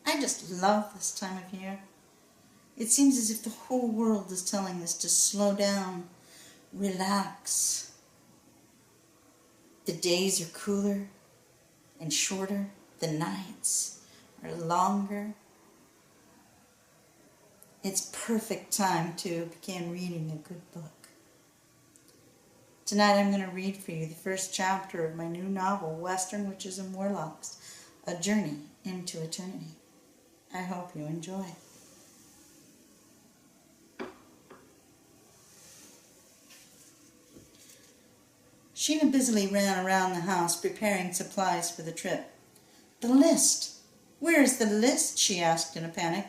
I just love this time of year. It seems as if the whole world is telling us to slow down, relax. The days are cooler and shorter. The nights are longer. It's perfect time to begin reading a good book. Tonight I'm going to read for you the first chapter of my new novel, Western Witches and Warlocks, A Journey into Eternity. I hope you enjoy. Sheena busily ran around the house preparing supplies for the trip. The list! Where is the list? She asked in a panic.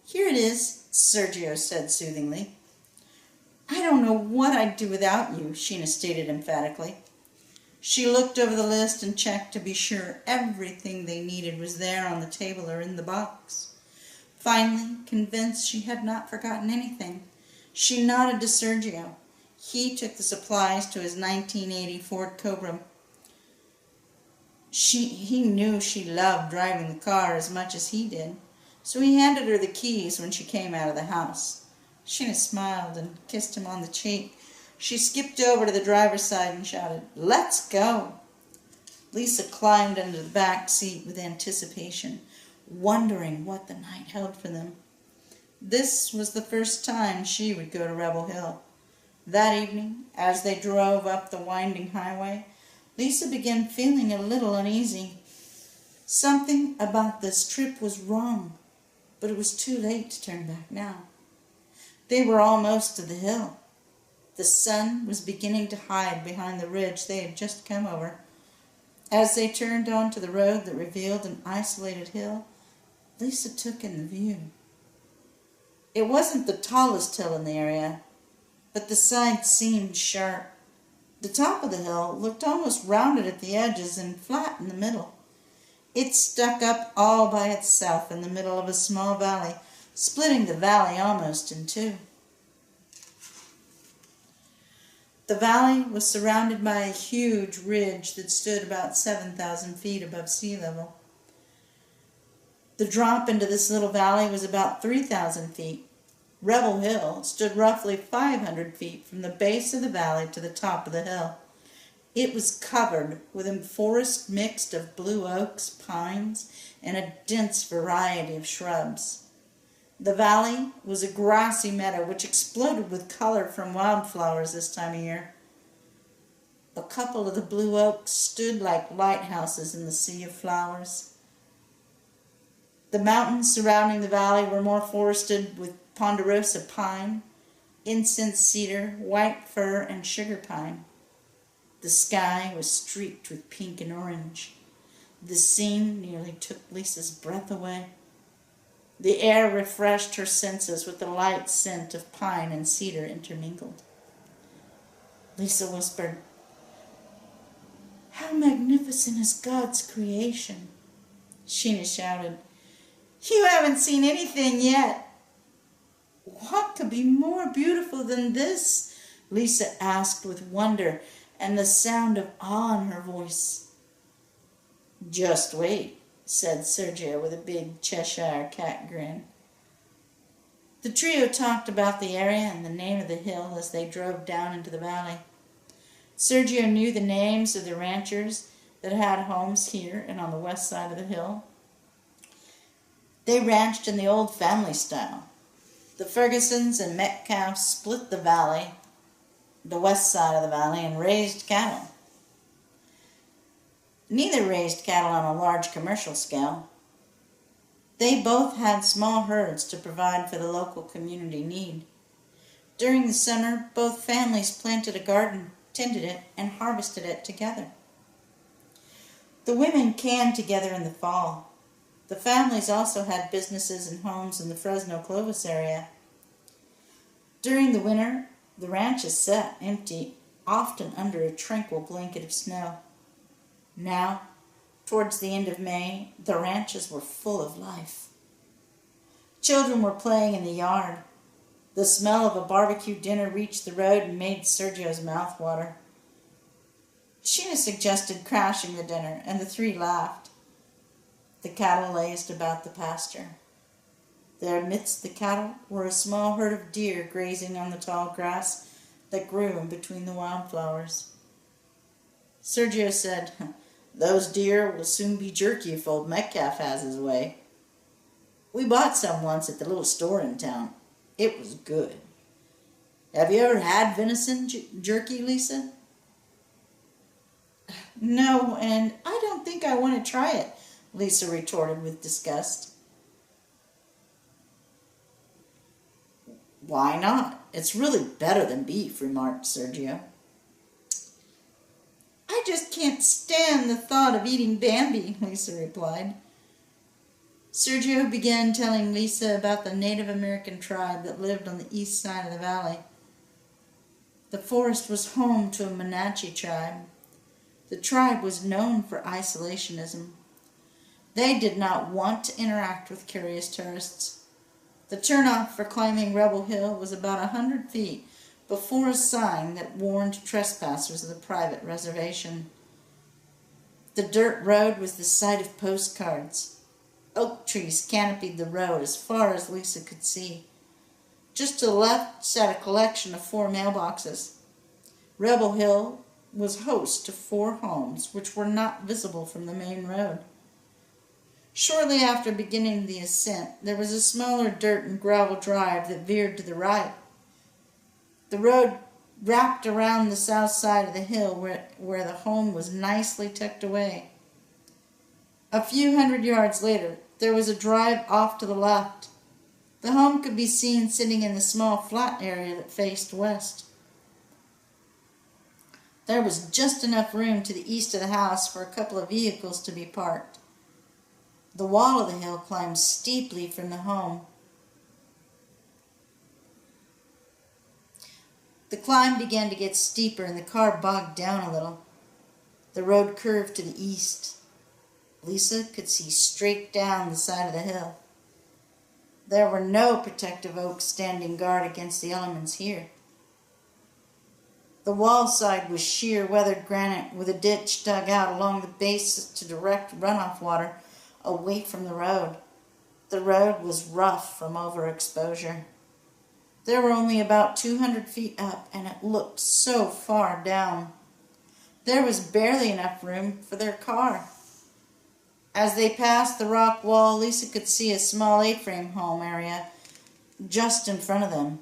Here it is, Sergio said soothingly. I don't know what I'd do without you, Sheena stated emphatically. She looked over the list and checked to be sure everything they needed was there on the table or in the box. Finally, convinced she had not forgotten anything, she nodded to Sergio. He took the supplies to his 1980 Ford Cobra. He knew she loved driving the car as much as he did, so he handed her the keys when she came out of the house. Sheena smiled and kissed him on the cheek. She skipped over to the driver's side and shouted, "Let's go!" Lisa climbed into the back seat with anticipation, wondering what the night held for them. This was the first time she would go to Rebel Hill. That evening, as they drove up the winding highway, Lisa began feeling a little uneasy. Something about this trip was wrong, but it was too late to turn back now. They were almost to the hill. The sun was beginning to hide behind the ridge they had just come over. As they turned onto the road that revealed an isolated hill, Lisa took in the view. It wasn't the tallest hill in the area, but the sides seemed sharp. The top of the hill looked almost rounded at the edges and flat in the middle. It stuck up all by itself in the middle of a small valley, splitting the valley almost in two. The valley was surrounded by a huge ridge that stood about 7,000 feet above sea level. The drop into this little valley was about 3,000 feet. Rebel Hill stood roughly 500 feet from the base of the valley to the top of the hill. It was covered with a forest mixed of blue oaks, pines, and a dense variety of shrubs. The valley was a grassy meadow which exploded with color from wildflowers this time of year. A couple of the blue oaks stood like lighthouses in the sea of flowers. The mountains surrounding the valley were more forested with ponderosa pine, incense cedar, white fir, and sugar pine. The sky was streaked with pink and orange. The scene nearly took Lisa's breath away. The air refreshed her senses with the light scent of pine and cedar intermingled. Lisa whispered, "How magnificent is God's creation!" Sheena shouted, "You haven't seen anything yet." "What could be more beautiful than this?" Lisa asked with wonder and the sound of awe in her voice. "Just wait," said Sergio with a big Cheshire cat grin. The trio talked about the area and the name of the hill as they drove down into the valley. Sergio knew the names of the ranchers that had homes here and on the west side of the hill. They ranched in the old family style. The Fergusons and Metcalfs split the valley, the west side of the valley, and raised cattle. Neither raised cattle on a large commercial scale. They both had small herds to provide for the local community need. During the summer, both families planted a garden, tended it, and harvested it together. The women canned together in the fall. The families also had businesses and homes in the Fresno Clovis area. During the winter, the ranches sat empty, often under a tranquil blanket of snow. Now, towards the end of May, the ranches were full of life. Children were playing in the yard. The smell of a barbecue dinner reached the road and made Sergio's mouth water. Sheena suggested crashing the dinner, and the three laughed. The cattle lazed about the pasture. There amidst the cattle were a small herd of deer grazing on the tall grass that grew in between the wildflowers. Sergio said, "Those deer will soon be jerky if old Metcalf has his way. We bought some once at the little store in town. It was good. Have you ever had venison jerky, Lisa?" "No, and I don't think I want to try it," Lisa retorted with disgust. "Why not? It's really better than beef," remarked Sergio. "I just can't stand the thought of eating Bambi," Lisa replied. Sergio began telling Lisa about the Native American tribe that lived on the east side of the valley. The forest was home to a Wenatchee tribe. The tribe was known for isolationism. They did not want to interact with curious tourists. The turnoff for climbing Rebel Hill was about 100 feet before a sign that warned trespassers of the private reservation. The dirt road was the site of postcards. Oak trees canopied the road as far as Lisa could see. Just to the left sat a collection of 4 mailboxes. Rebel Hill was host to 4 homes which were not visible from the main road. Shortly after beginning the ascent, there was a smaller dirt and gravel drive that veered to the right. The road wrapped around the south side of the hill where the home was nicely tucked away. A few hundred yards later, there was a drive off to the left. The home could be seen sitting in the small flat area that faced west. There was just enough room to the east of the house for a couple of vehicles to be parked. The wall of the hill climbed steeply from the home. The climb began to get steeper and the car bogged down a little. The road curved to the east. Lisa could see straight down the side of the hill. There were no protective oaks standing guard against the elements here. The wall side was sheer weathered granite with a ditch dug out along the base to direct runoff water away from the road. The road was rough from overexposure. There were only about 200 feet up, and it looked so far down. There was barely enough room for their car. As they passed the rock wall, Lisa could see a small A-frame home area just in front of them.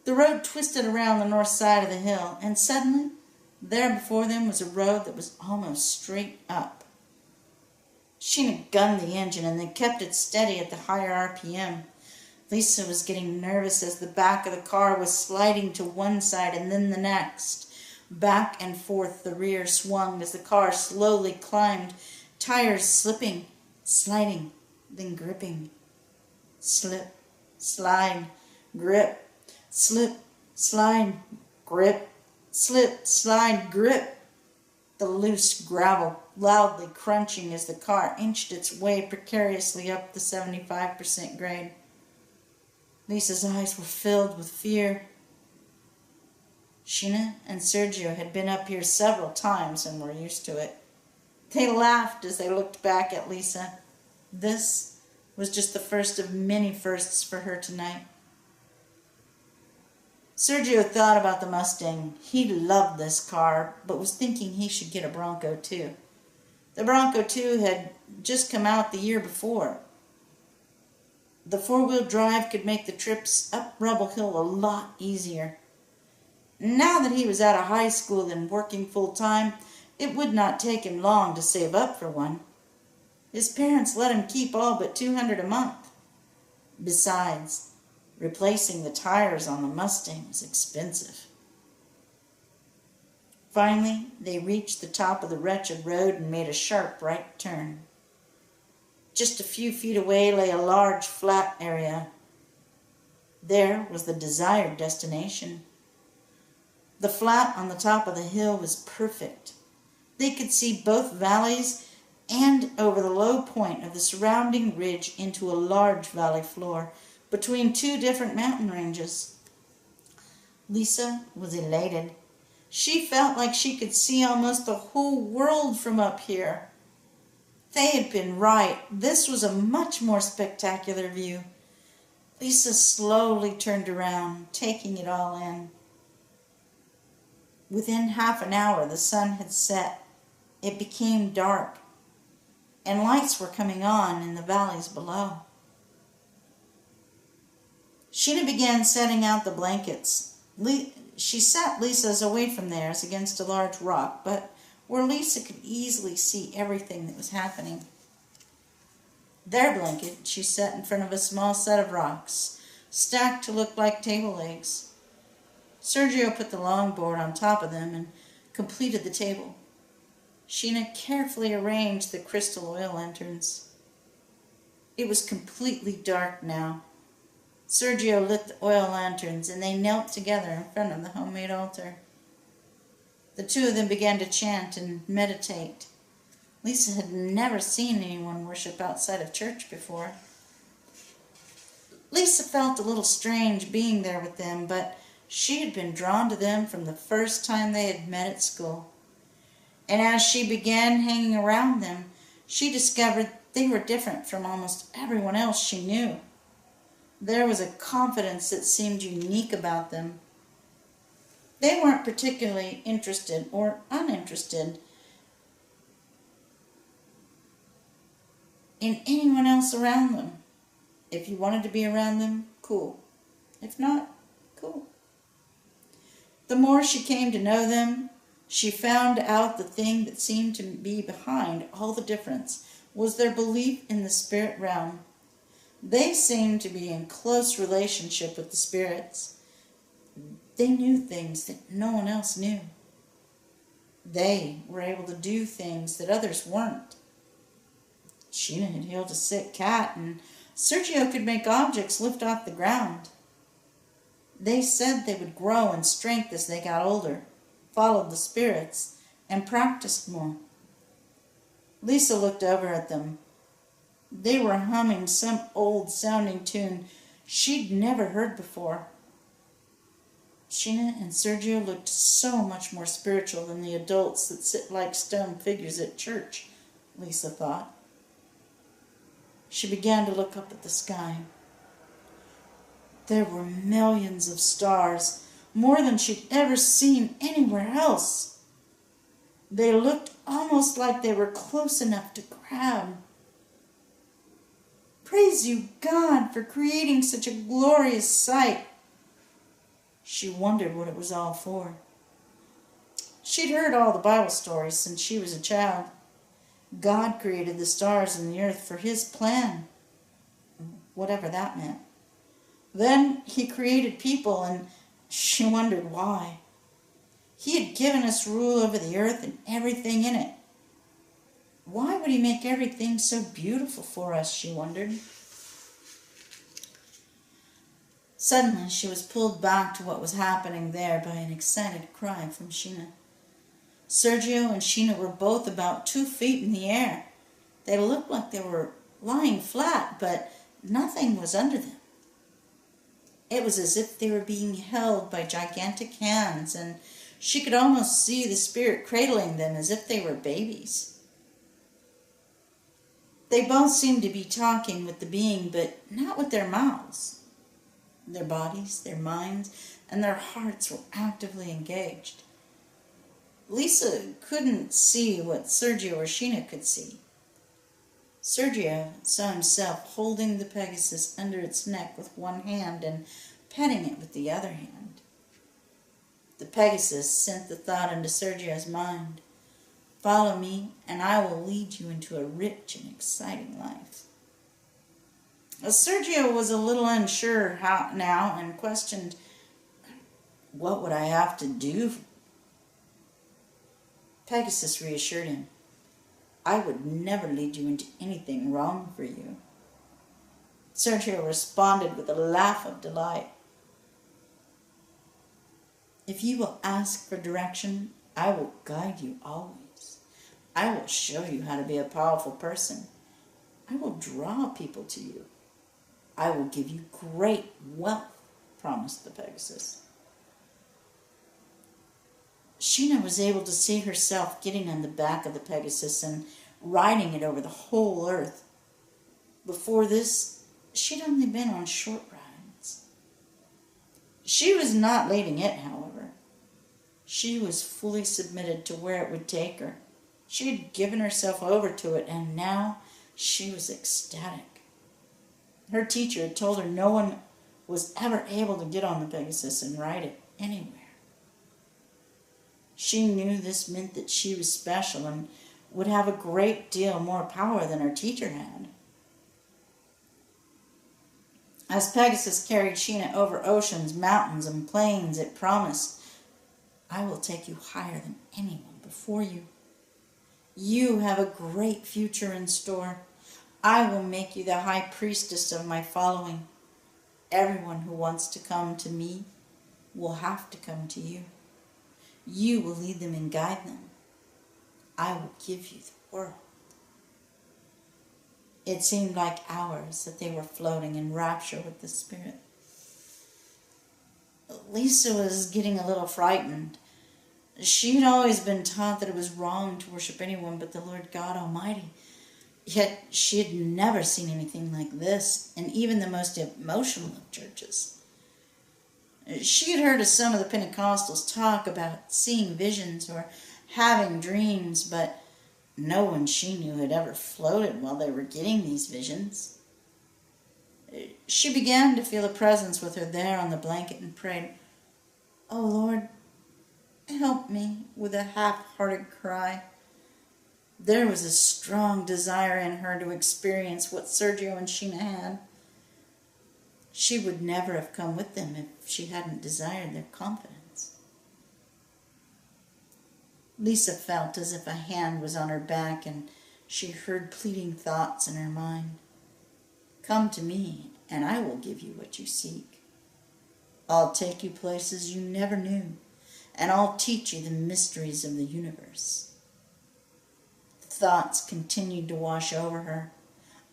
The road twisted around the north side of the hill, and suddenly, there before them was a road that was almost straight up. Sheena gunned the engine and then kept it steady at the higher RPM. Lisa was getting nervous as the back of the car was sliding to one side and then the next. Back and forth the rear swung as the car slowly climbed, tires slipping, sliding, then gripping. Slip, slide, grip. Slip, slide, grip, slip, slide, grip. The loose gravel loudly crunching as the car inched its way precariously up the 75% grade. Lisa's eyes were filled with fear. Sheena and Sergio had been up here several times and were used to it. They laughed as they looked back at Lisa. This was just the first of many firsts for her tonight. Sergio thought about the Mustang. He loved this car, but was thinking he should get a Bronco too. The Bronco 2 had just come out the year before. The four-wheel drive could make the trips up Rubble Hill a lot easier. Now that he was out of high school and working full-time, it would not take him long to save up for one. His parents let him keep all but $200 a month. Besides, replacing the tires on the Mustang was expensive. Finally, they reached the top of the wretched road and made a sharp right turn. Just a few feet away lay a large flat area. There was the desired destination. The flat on the top of the hill was perfect. They could see both valleys and over the low point of the surrounding ridge into a large valley floor between two different mountain ranges. Lisa was elated. She felt like she could see almost the whole world from up here. They had been right. This was a much more spectacular view. Lisa slowly turned around, taking it all in. Within half an hour, the sun had set. It became dark, and lights were coming on in the valleys below. Sheena began setting out the blankets. She sat Lisa's away from theirs against a large rock, but where Lisa could easily see everything that was happening. Their blanket she set in front of a small set of rocks, stacked to look like table legs. Sergio put the longboard on top of them and completed the table. Sheena carefully arranged the crystal oil lanterns. It was completely dark now. Sergio lit the oil lanterns and they knelt together in front of the homemade altar. The two of them began to chant and meditate. Lisa had never seen anyone worship outside of church before. Lisa felt a little strange being there with them, but she had been drawn to them from the first time they had met at school. And as she began hanging around them, she discovered they were different from almost everyone else she knew. There was a confidence that seemed unique about them. They weren't particularly interested or uninterested in anyone else around them. If you wanted to be around them, cool. If not, cool. The more she came to know them, she found out the thing that seemed to be behind all the difference was their belief in the spirit realm. They seemed to be in close relationship with the spirits. They knew things that no one else knew. They were able to do things that others weren't. Sheena had healed a sick cat, and Sergio could make objects lift off the ground. They said they would grow in strength as they got older, followed the spirits, and practiced more. Lisa looked over at them. They were humming some old-sounding tune she'd never heard before. Sheena and Sergio looked so much more spiritual than the adults that sit like stone figures at church, Lisa thought. She began to look up at the sky. There were millions of stars, more than she'd ever seen anywhere else. They looked almost like they were close enough to grab. Praise you, God, for creating such a glorious sight. She wondered what it was all for. She'd heard all the Bible stories since she was a child. God created the stars and the earth for His plan, whatever that meant. Then He created people, and she wondered why. He had given us rule over the earth and everything in it. Why would He make everything so beautiful for us, she wondered. Suddenly, she was pulled back to what was happening there by an excited cry from Sheena. Sergio and Sheena were both about 2 feet in the air. They looked like they were lying flat, but nothing was under them. It was as if they were being held by gigantic hands, and she could almost see the spirit cradling them as if they were babies. They both seemed to be talking with the being, but not with their mouths. Their bodies, their minds, and their hearts were actively engaged. Lisa couldn't see what Sergio or Sheena could see. Sergio saw himself holding the Pegasus under its neck with one hand and petting it with the other hand. The Pegasus sent the thought into Sergio's mind, "Follow me, and I will lead you into a rich and exciting life." Sergio was a little unsure how now and questioned, "What would I have to do?" Pegasus reassured him, "I would never lead you into anything wrong for you." Sergio responded with a laugh of delight. "If you will ask for direction, I will guide you always. I will show you how to be a powerful person. I will draw people to you. I will give you great wealth," promised the Pegasus. Sheena was able to see herself getting on the back of the Pegasus and riding it over the whole earth. Before this, she'd only been on short rides. She was not leading it, however. She was fully submitted to where it would take her. She had given herself over to it, and now she was ecstatic. Her teacher had told her no one was ever able to get on the Pegasus and ride it anywhere. She knew this meant that she was special and would have a great deal more power than her teacher had. As Pegasus carried Sheena over oceans, mountains, and plains, it promised, "I will take you higher than anyone before you. You have a great future in store. I will make you the high priestess of my following. Everyone who wants to come to me will have to come to you. You will lead them and guide them. I will give you the world." It seemed like hours that they were floating in rapture with the Spirit. Lisa was getting a little frightened. She had always been taught that it was wrong to worship anyone but the Lord God Almighty. Yet she had never seen anything like this in even the most emotional of churches. She had heard of some of the Pentecostals talk about seeing visions or having dreams, but no one she knew had ever floated while they were getting these visions. She began to feel a presence with her there on the blanket and prayed, "Oh Lord, help me," with a half-hearted cry. There was a strong desire in her to experience what Sergio and Sheena had. She would never have come with them if she hadn't desired their confidence. Lisa felt as if a hand was on her back, and she heard pleading thoughts in her mind. "Come to me, and I will give you what you seek. I'll take you places you never knew, and I'll teach you the mysteries of the universe." The thoughts continued to wash over her.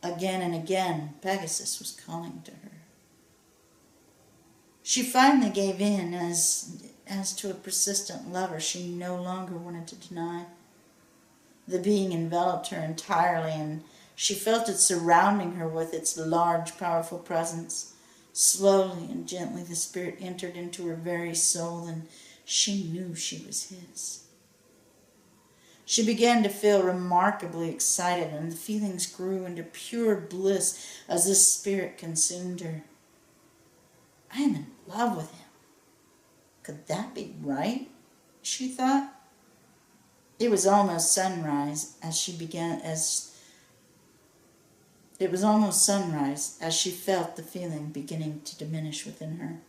Again and again, Pegasus was calling to her. She finally gave in as to a persistent lover she no longer wanted to deny. The being enveloped her entirely, and she felt it surrounding her with its large, powerful presence. Slowly and gently the Spirit entered into her very soul, and she knew she was his. She began to feel remarkably excited, and the feelings grew into pure bliss as this Spirit consumed her. "I am in love with him. Could that be right?" she thought. It was almost sunrise as she felt the feeling beginning to diminish within her.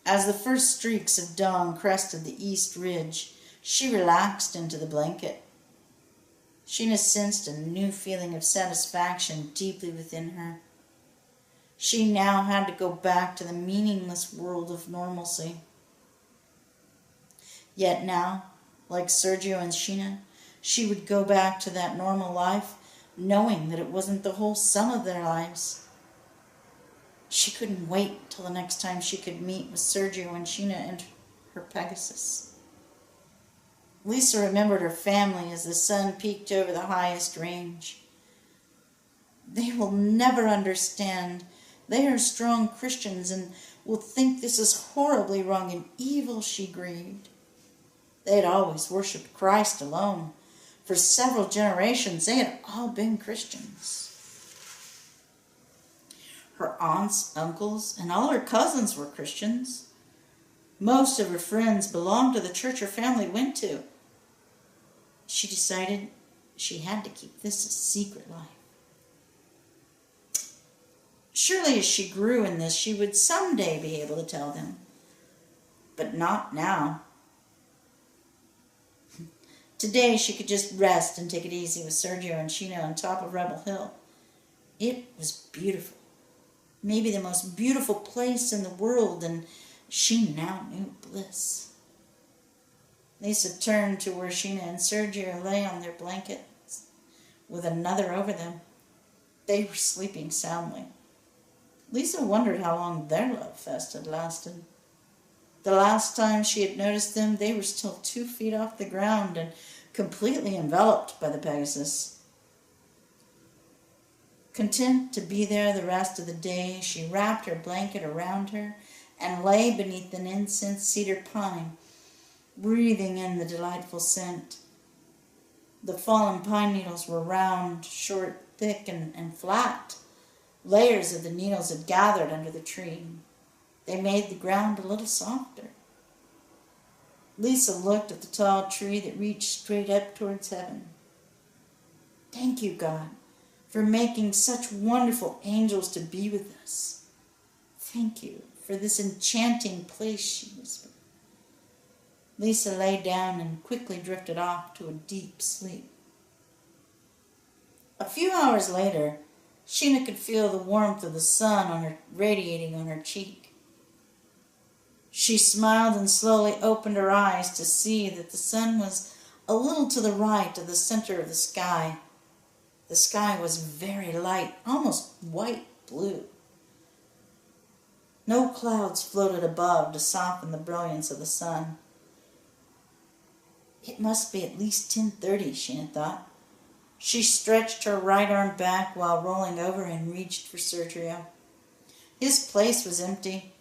As the first streaks of dawn crested the east ridge, she relaxed into the blanket. Sheena sensed a new feeling of satisfaction deeply within her. She now had to go back to the meaningless world of normalcy. Yet now, like Sergio and Sheena, she would go back to that normal life, knowing that it wasn't the whole sum of their lives. She couldn't wait till the next time she could meet with Sergio and Sheena and her Pegasus. Lisa remembered her family as the sun peeked over the highest range. They will never understand. They are strong Christians and will think this is horribly wrong and evil, she grieved. They had always worshipped Christ alone. For several generations, they had all been Christians. Her aunts, uncles, and all her cousins were Christians. Most of her friends belonged to the church her family went to. She decided she had to keep this a secret life. Surely as she grew in this, she would someday be able to tell them. But not now. Today she could just rest and take it easy with Sergio and Sheena on top of Rebel Hill. It was beautiful. Maybe the most beautiful place in the world, and she now knew bliss. Lisa turned to where Sheena and Sergio lay on their blankets with another over them. They were sleeping soundly. Lisa wondered how long their love fest had lasted. The last time she had noticed them, they were still 2 feet off the ground and completely enveloped by the Pegasus. Content to be there the rest of the day, she wrapped her blanket around her and lay beneath an incense cedar pine, breathing in the delightful scent. The fallen pine needles were round, short, thick, and flat. Layers of the needles had gathered under the tree. They made the ground a little softer. Lisa looked at the tall tree that reached straight up towards heaven. Thank you, God, for making such wonderful angels to be with us. Thank you for this enchanting place, she whispered. Lisa lay down and quickly drifted off to a deep sleep. A few hours later, Sheena could feel the warmth of the sun radiating on her cheek. She smiled and slowly opened her eyes to see that the sun was a little to the right of the center of the sky. The sky was very light, almost white blue. No clouds floated above to soften the brilliance of the sun. It must be at least 10:30, Sheena thought. She stretched her right arm back while rolling over and reached for Sergio. His place was empty.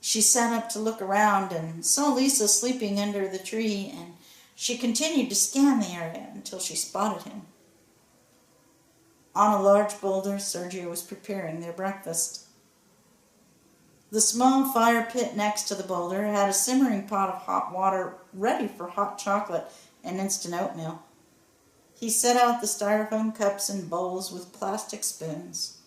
She sat up to look around and saw Lisa sleeping under the tree, and she continued to scan the area until she spotted him. On a large boulder, Sergio was preparing their breakfast. The small fire pit next to the boulder had a simmering pot of hot water ready for hot chocolate and instant oatmeal. He set out the styrofoam cups and bowls with plastic spoons.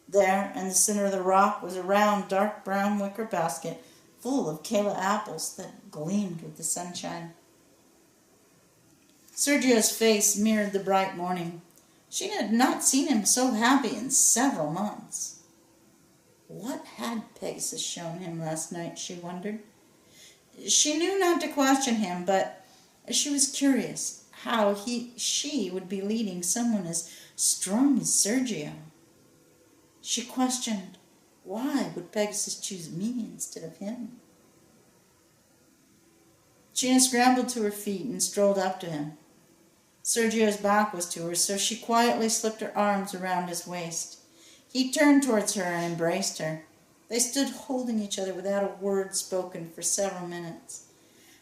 There, in the center of the rock, was a round, dark brown wicker basket full of Kayla apples that gleamed with the sunshine. Sergio's face mirrored the bright morning. She had not seen him so happy in several months. What had Pegasus shown him last night, she wondered. She knew not to question him, but she was curious how she would be leading someone as strong as Sergio. She questioned, why would Pegasus choose me instead of him? Sheena scrambled to her feet and strolled up to him. Sergio's back was to her, so she quietly slipped her arms around his waist. He turned towards her and embraced her. They stood holding each other without a word spoken for several minutes.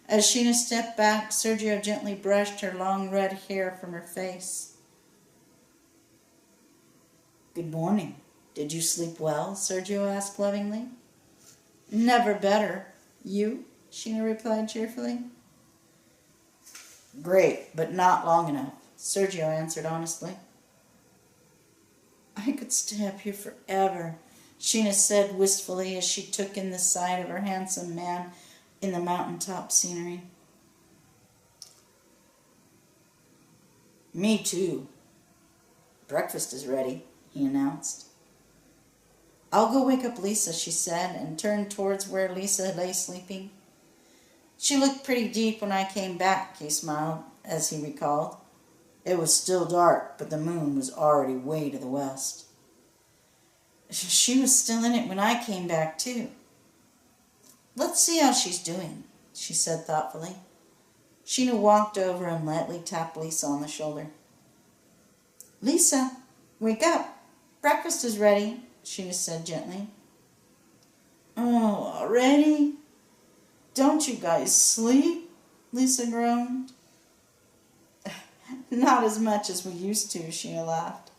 As Sheena stepped back, Sergio gently brushed her long red hair from her face. Good morning. Did you sleep well? Sergio asked lovingly. Never better. You? Sheena replied cheerfully. Great, but not long enough, Sergio answered honestly. I could stay up here forever, Sheena said wistfully as she took in the sight of her handsome man in the mountaintop scenery. Me too. Breakfast is ready, he announced. I'll go wake up Lisa, she said, and turned towards where Lisa lay sleeping. She looked pretty deep when I came back, he smiled as he recalled. It was still dark, but the moon was already way to the west. She was still in it when I came back, too. Let's see how she's doing, she said thoughtfully. Sheena walked over and lightly tapped Lisa on the shoulder. Lisa, wake up. Breakfast is ready, Sheena said gently. Oh, already? Don't you guys sleep? Lisa groaned. Not as much as we used to, Sheena laughed.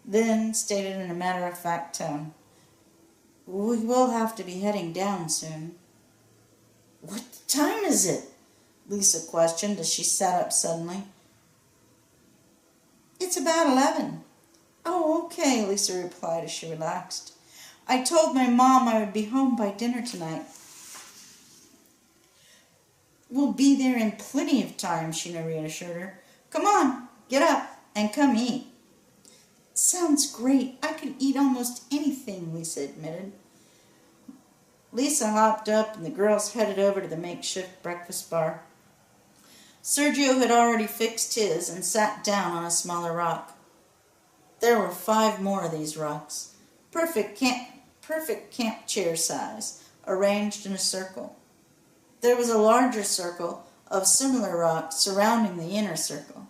Then stated in a matter-of-fact tone, we will have to be heading down soon. What time is it? Lisa questioned as she sat up suddenly. It's about 11. Oh, okay, Lisa replied as she relaxed. I told my mom I would be home by dinner tonight. We'll be there in plenty of time, Sheena reassured her. Come on, get up and come eat. Sounds great. I could eat almost anything, Lisa admitted. Lisa hopped up and the girls headed over to the makeshift breakfast bar. Sergio had already fixed his and sat down on a smaller rock. There were 5 more of these rocks, perfect camp chair size, arranged in a circle. There was a larger circle of similar rocks surrounding the inner circle.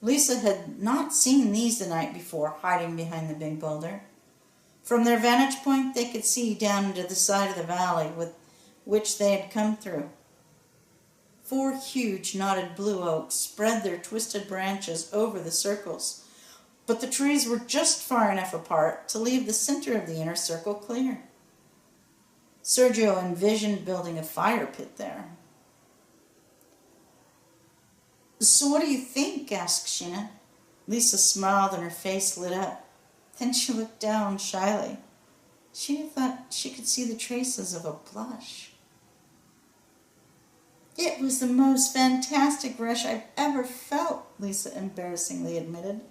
Lisa had not seen these the night before, hiding behind the big boulder. From their vantage point, they could see down into the side of the valley with which they had come through. 4 huge knotted blue oaks spread their twisted branches over the circles, but the trees were just far enough apart to leave the center of the inner circle clear. Sergio envisioned building a fire pit there. So what do you think? Asked Sheena. Lisa smiled and her face lit up. Then she looked down shyly. Sheena thought she could see the traces of a blush. It was the most fantastic rush I've ever felt, Lisa embarrassingly admitted.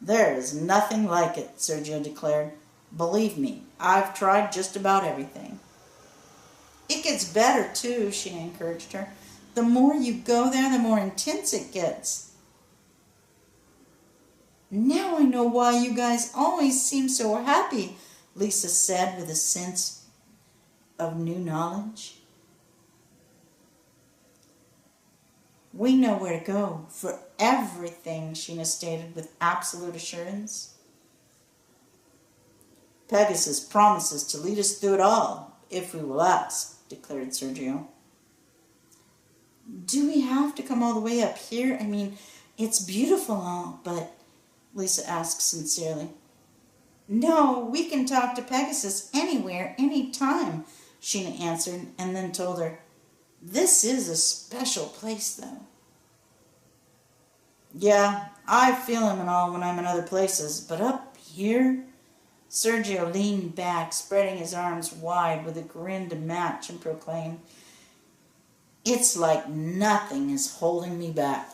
There is nothing like it, Sergio declared. Believe me, I've tried just about everything. It gets better, too, Sheena encouraged her. The more you go there, the more intense it gets. Now I know why you guys always seem so happy, Lisa said with a sense of new knowledge. We know where to go for everything, Sheena stated with absolute assurance. Pegasus promises to lead us through it all, if we will ask, declared Sergio. Do we have to come all the way up here? I mean, it's beautiful all, but Lisa asked sincerely. No, we can talk to Pegasus anywhere, anytime, Sheena answered, and then told her, this is a special place, though. Yeah, I feel him and all when I'm in other places, but up here? Sergio leaned back, spreading his arms wide with a grin to match, and proclaimed, it's like nothing is holding me back.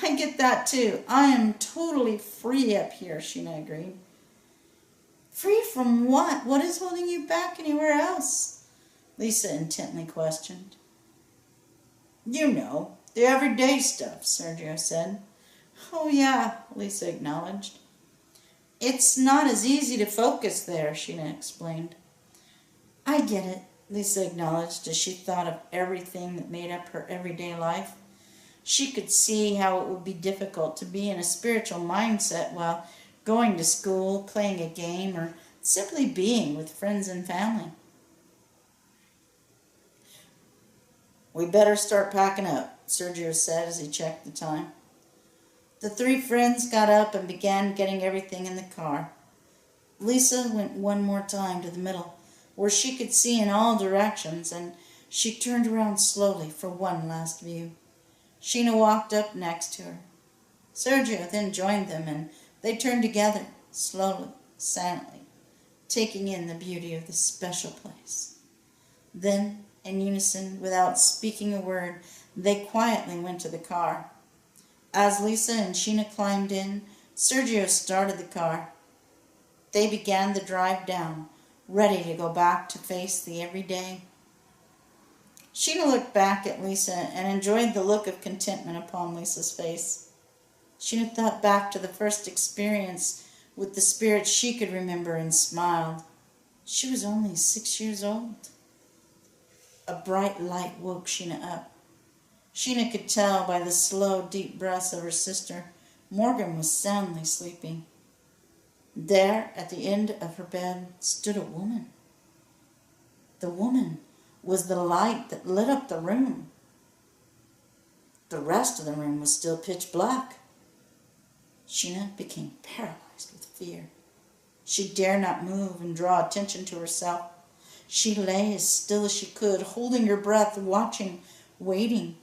I get that too. I am totally free up here, Sheena agreed. Free from what? What is holding you back anywhere else? Lisa intently questioned. You know, the everyday stuff, Sergio said. Oh yeah, Lisa acknowledged. It's not as easy to focus there, Sheena explained. I get it, Lisa acknowledged as she thought of everything that made up her everyday life. She could see how it would be difficult to be in a spiritual mindset while going to school, playing a game, or simply being with friends and family. We better start packing up, Sergio said as he checked the time. The 3 friends got up and began getting everything in the car. Lisa went one more time to the middle, where she could see in all directions, and she turned around slowly for one last view. Sheena walked up next to her. Sergio then joined them, and they turned together, slowly, silently, taking in the beauty of this special place. Then, in unison, without speaking a word, they quietly went to the car. As Lisa and Sheena climbed in, Sergio started the car. They began the drive down, ready to go back to face the everyday. Sheena looked back at Lisa and enjoyed the look of contentment upon Lisa's face. Sheena thought back to the first experience with the spirit she could remember and smiled. She was only 6 years old. A bright light woke Sheena up. Sheena could tell by the slow, deep breaths of her sister, Morgan was soundly sleeping. There, at the end of her bed, stood a woman. The woman was the light that lit up the room. The rest of the room was still pitch black. Sheena became paralyzed with fear. She dared not move and draw attention to herself. She lay as still as she could, holding her breath, watching, waiting.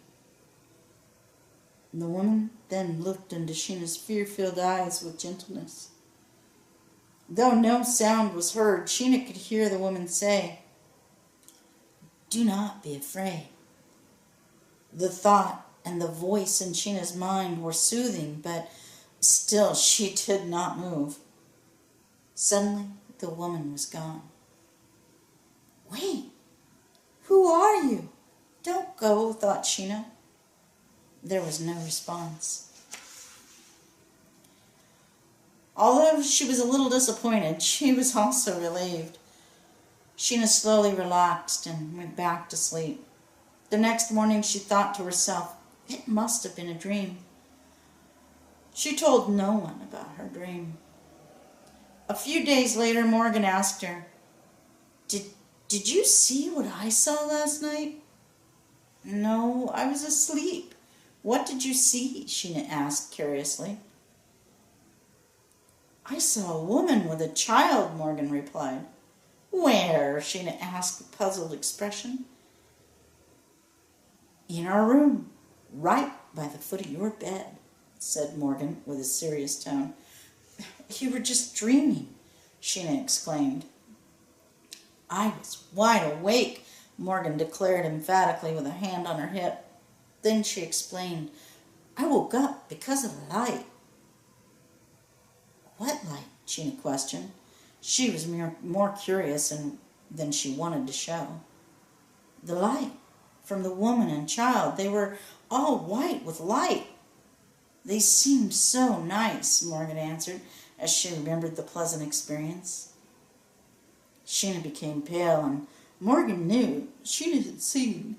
The woman then looked into Sheena's fear-filled eyes with gentleness. Though no sound was heard, Sheena could hear the woman say, "Do not be afraid." The thought and the voice in Sheena's mind were soothing, but still she did not move. Suddenly, the woman was gone. "Wait, who are you? Don't go," thought Sheena. There was no response. Although she was a little disappointed, she was also relieved. Sheena slowly relaxed and went back to sleep. The next morning she thought to herself, it must have been a dream. She told no one about her dream. A few days later, Morgan asked her, Did you see what I saw last night?" "No, I was asleep. What did you see?" Sheena asked curiously. "I saw a woman with a child," Morgan replied. "Where?" Sheena asked with puzzled expression. "In our room, right by the foot of your bed," said Morgan with a serious tone. "You were just dreaming," Sheena exclaimed. "I was wide awake," Morgan declared emphatically with a hand on her hip. Then she explained, "I woke up because of the light." "What light?" Sheena questioned. She was more curious than she wanted to show. "The light from the woman and child. They were all white with light." "They seemed so nice," Morgan answered, as she remembered the pleasant experience. Sheena became pale, and Morgan knew Sheena had seen.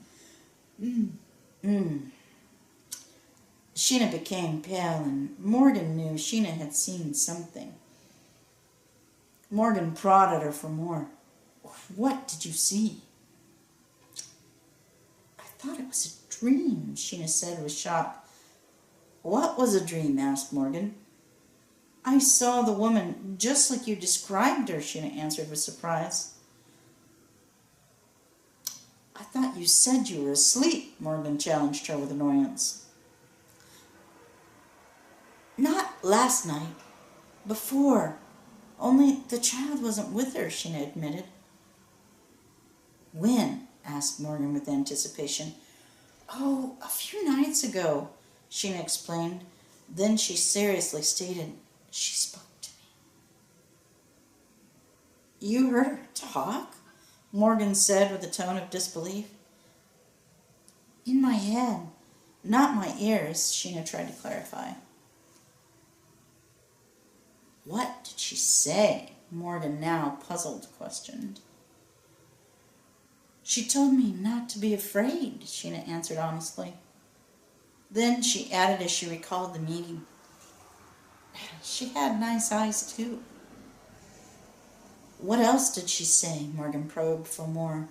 Sheena became pale, and Morgan knew Sheena had seen something. Morgan prodded her for more. "What did you see?" "I thought it was a dream," Sheena said with shock. "What was a dream?" asked Morgan. "I saw the woman just like you described her," Sheena answered with surprise. "I thought you said you were asleep," Morgan challenged her with annoyance. "Not last night. Before. Only the child wasn't with her," Sheena admitted. "When?" asked Morgan with anticipation. "Oh, a few nights ago," Sheena explained. Then she seriously stated, "She spoke to me." "You heard her talk?" Morgan said with a tone of disbelief. "In my head, not my ears," Sheena tried to clarify. "What did she say?" Morgan, now puzzled, questioned. "She told me not to be afraid," Sheena answered honestly. Then she added as she recalled the meeting, "She had nice eyes, too." "What else did she say?" Morgan probed for more.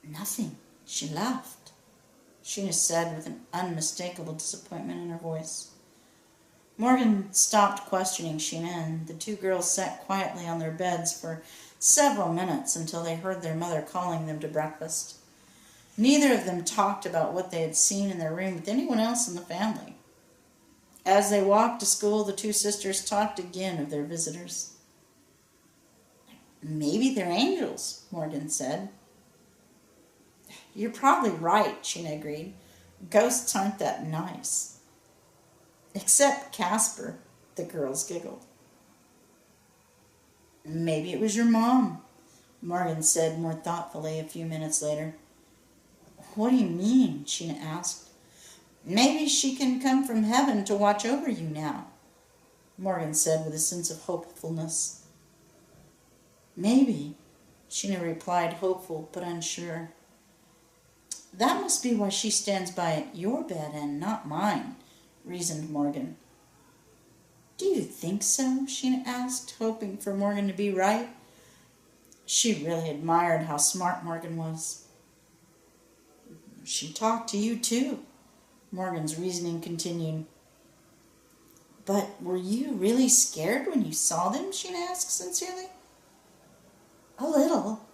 "Nothing. She left," Sheena said with an unmistakable disappointment in her voice. Morgan stopped questioning Sheena, and the two girls sat quietly on their beds for several minutes until they heard their mother calling them to breakfast. Neither of them talked about what they had seen in their room with anyone else in the family. As they walked to school, the two sisters talked again of their visitors. "Maybe they're angels," Morgan said. "You're probably right," Sheena agreed. "Ghosts aren't that nice." "Except Casper," the girls giggled. Maybe it was your mom, Morgan said more thoughtfully a few minutes later. What do you mean? Sheena asked. Maybe she can come from heaven to watch over you now, Morgan said with a sense of hopefulness. Maybe, Sheena replied, hopeful but unsure. That must be why she stands by your bed and not mine, reasoned Morgan. Do you think so? Sheena asked, hoping for Morgan to be right. She really admired how smart Morgan was. She talked to you too, Morgan's reasoning continued. But were you really scared when you saw them? Sheena asked sincerely. A little,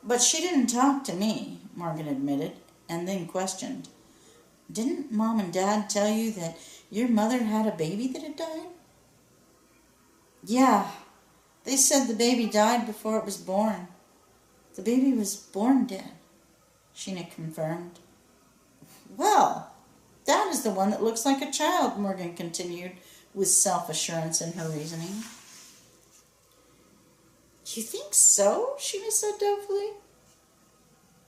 but she didn't talk to me, Morgan admitted, and then questioned. Didn't Mom and Dad tell you that your mother had a baby that had died? Yeah, they said the baby died before it was born. The baby was born dead, Sheena confirmed. Well, that is the one that looks like a child, Morgan continued, with self-assurance in her reasoning. You think so? Sheena said doubtfully.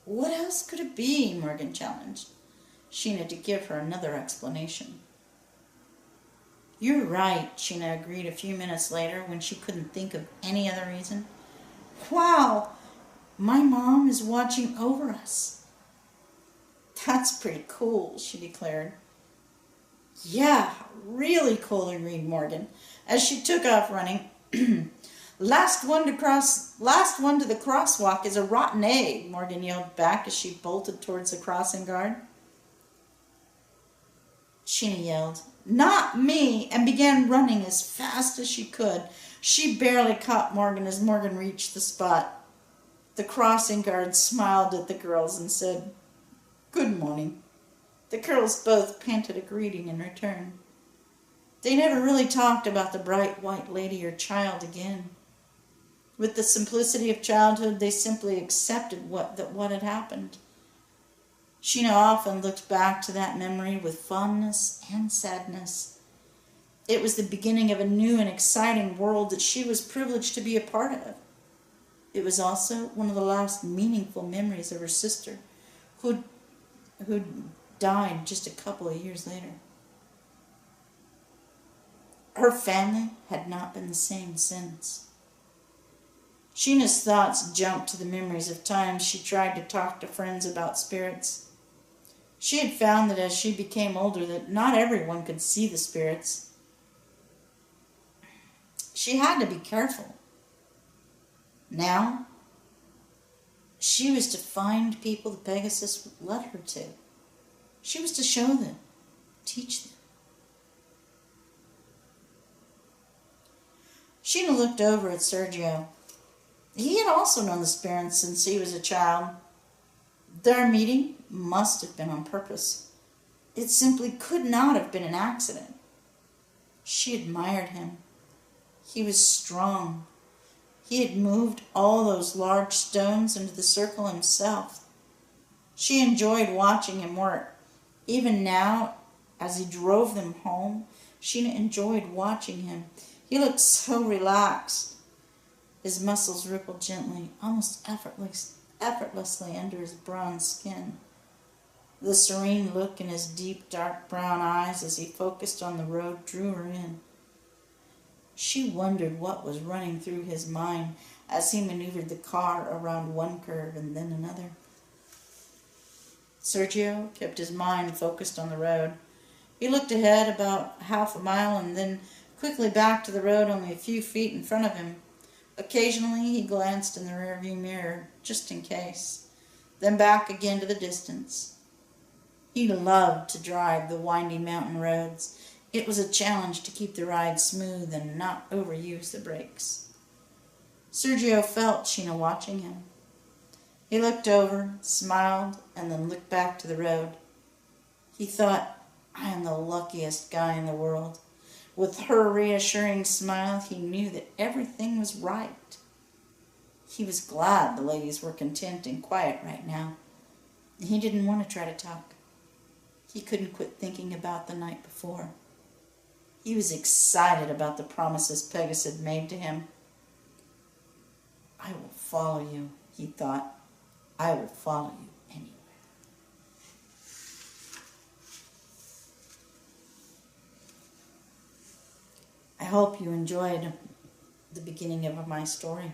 What else could it be? Morgan challenged Sheena to give her another explanation. You're right, Sheena agreed a few minutes later when she couldn't think of any other reason. Wow, my mom is watching over us. That's pretty cool, she declared. Yeah, really cool, agreed Morgan, as she took off running. Last one to the crosswalk is a rotten egg, Morgan yelled back as she bolted towards the crossing guard. Sheena yelled, Not me, and began running as fast as she could. She barely caught Morgan as Morgan reached the spot. The crossing guard smiled at the girls and said, Good morning. The girls both panted a greeting in return. They never really talked about the bright white lady or child again. With the simplicity of childhood, they simply accepted what had happened. Sheena often looked back to that memory with fondness and sadness. It was the beginning of a new and exciting world that she was privileged to be a part of. It was also one of the last meaningful memories of her sister, who died just a couple of years later. Her family had not been the same since. Sheena's thoughts jumped to the memories of times she tried to talk to friends about spirits. She had found that as she became older that not everyone could see the spirits. She had to be careful. Now, she was to find people the Pegasus led her to. She was to show them, teach them. Sheena looked over at Sergio. He had also known the spirits since he was a child. Their meeting must have been on purpose. It simply could not have been an accident. She admired him. He was strong. He had moved all those large stones into the circle himself. She enjoyed watching him work. Even now, as he drove them home, Sheena enjoyed watching him. He looked so relaxed. His muscles rippled gently, almost effortlessly under his bronze skin. The serene look in his deep, dark brown eyes as he focused on the road drew her in. She wondered what was running through his mind as he maneuvered the car around one curve and then another. Sergio kept his mind focused on the road. He looked ahead about half a mile and then quickly back to the road only a few feet in front of him. Occasionally he glanced in the rearview mirror, just in case, then back again to the distance. He loved to drive the windy mountain roads. It was a challenge to keep the ride smooth and not overuse the brakes. Sergio felt Sheena watching him. He looked over, smiled, and then looked back to the road. He thought, I am the luckiest guy in the world. With her reassuring smile, he knew that everything was right. He was glad the ladies were content and quiet right now. He didn't want to try to talk. He couldn't quit thinking about the night before. He was excited about the promises Pegasus had made to him. I will follow you, he thought. I will follow you anywhere. I hope you enjoyed the beginning of my story.